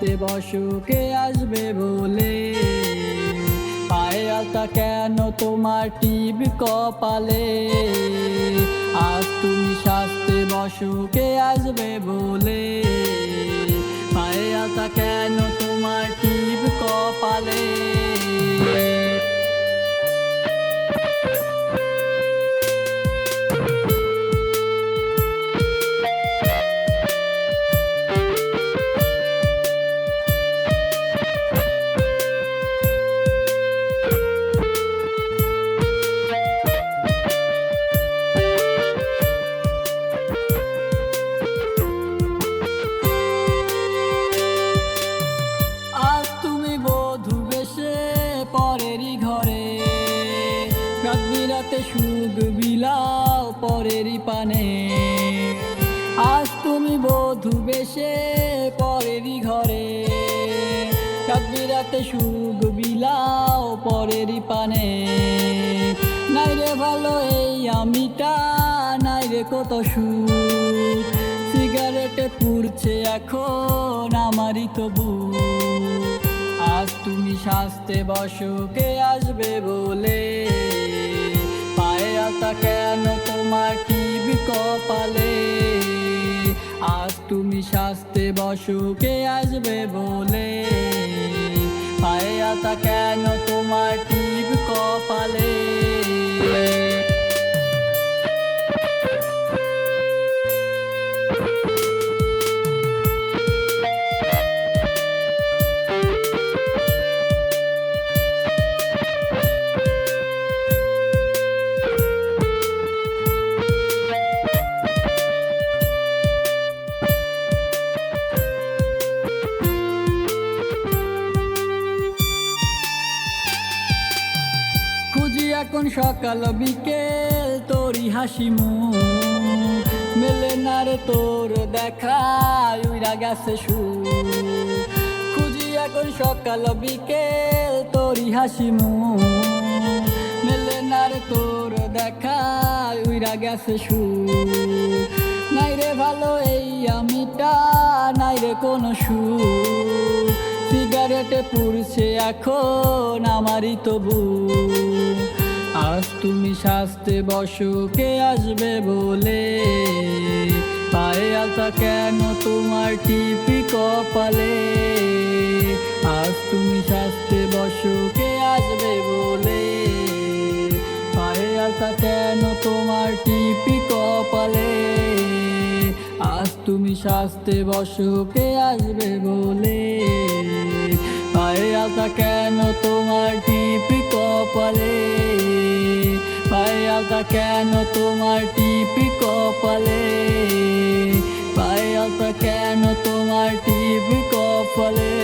সাজতে বসো কে আসবে বলে। পায়ে আলতা কেন তোমার টিপ কপালে, আজ তুমি সাজতে বসো কে আসবে বলে। পায়ে আলতা কেন তোমার টিপ কপালে। পরেরই ঘরে রাত বিরাতে সুখ বিলাও পরেরই পানে। আজ তুমি বধূ বেশে পরেরই ঘরে রাত বিরাতে সুখ বিলাও পরেরই পানে। নাই রে ভালো এই আমিটা, নাই রে কত সুখ, সিগারেটে পুড়ছে এখন আমারই তবু। আজ তুমি সাজতে বসো কে আসবে বলে। পায়ে আলতা কেন তোমার টিপ কপালে, আজ তুমি সাজতে বসো কে আসবে বলে। পায়ে আলতা কেন তোমার টিপ কপালে। এখন সকাল বিকেল তোরই হাসি মুখ, মেলে না রে তোর দেখা উইরা গেছে সুখ। খুঁজি এখন সকাল বিকেল তোরই হাসি মুখ, মেলে না রে তোর দেখা উইরা গেছে সুখ। নাই রে ভালো এই আমিটা, নাই রে কোনো সুখ, সিগারেটে পুড়ছে এখন আমারই তবু। আজ তুমি সাজতে বসো কে আসবে বলে। পায়ে আলতা কেন তোমার টিপি কপালে, আজ তুমি সাজতে বসো কে আসবে বলে। পায়ে আলতা কেন তোমার টিপি কপালে, আজ তুমি সাজতে বসো কে আসবে বলে। পায়ে আলতা কেন তোমার টিপি কপালে, পায়ে আলতা কেন তোমার টিপি কপালে। পায়ে আলতা কেন তোমার টিপি কপালে।